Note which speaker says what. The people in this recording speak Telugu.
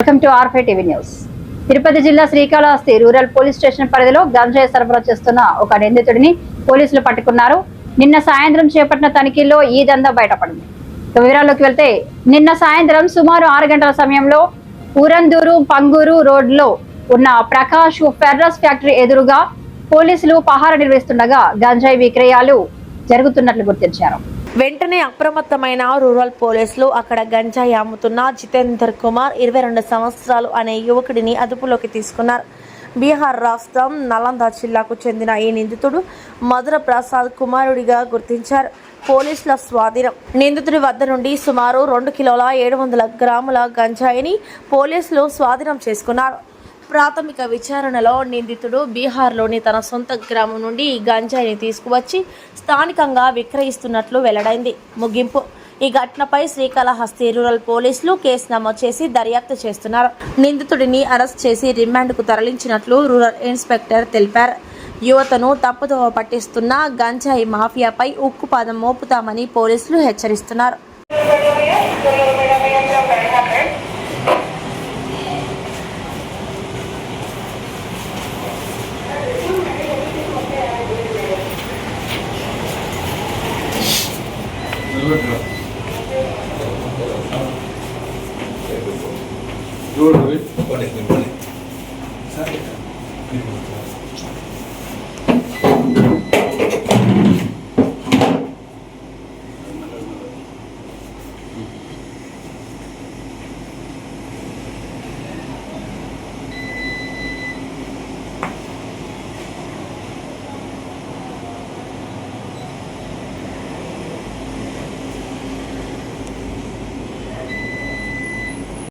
Speaker 1: వెల్కమ్ టు ఆర్5 టీవీ న్యూస్. తిరుపతి జిల్లా శ్రీకాళహస్తి రూరల్ పోలీస్ స్టేషన్ పరిధిలో గంజాయి సరఫరా చేస్తున్న ఒక నిందితుడిని పోలీసులు పట్టుకున్నారు. నిన్న సాయంత్రం చేపట్టిన తనిఖీల్లో ఈ దందా బయటపడింది. వివరాల్లోకి వెళ్తే నిన్న సాయంత్రం సుమారు 6 గంటల సమయంలో ఊరందూరు పంగూరు రోడ్లో ఉన్న ప్రకాష్ ఫెర్రస్ ఫ్యాక్టరీ ఎదురుగా పోలీసులు పహారా నిర్వహిస్తుండగా గంజాయి విక్రయాలు జరుగుతున్నట్లు గుర్తించారు.
Speaker 2: వెంటనే అప్రమత్తమైన రూరల్ పోలీసులు అక్కడ గంజాయి అమ్ముతున్న జితేందర్ కుమార్ 22 సంవత్సరాలు అనే యువకుడిని అదుపులోకి తీసుకున్నారు. బీహార్ రాష్ట్రం నలంద జిల్లాకు చెందిన ఈ నిందితుడు మధుర ప్రసాద్ కుమారుడిగా గుర్తించారు. పోలీసుల స్వాధీనం. నిందితుడి వద్ద నుండి సుమారు 2 కిలోల 700 గ్రాముల గంజాయిని పోలీసులు స్వాధీనం చేసుకున్నారు. ప్రాథమిక విచారణలో నిందితుడు బీహార్లోని తన సొంత గ్రామం నుండి ఈ గంజాయిని తీసుకువచ్చి స్థానికంగా విక్రయిస్తున్నట్లు వెల్లడైంది. ముగింపు. ఈ ఘటనపై శ్రీకాళహస్తి రూరల్ పోలీసులు కేసు నమోదు చేసి దర్యాప్తు చేస్తున్నారు. నిందితుడిని అరెస్ట్ చేసి రిమాండ్కు తరలించినట్లు రూరల్ ఇన్స్పెక్టర్ తెలిపారు. యువతను తప్పుదోవ పట్టిస్తున్న గంజాయి మాఫియాపై ఉక్కుపాదం మోపుతామని పోలీసులు హెచ్చరిస్తున్నారు.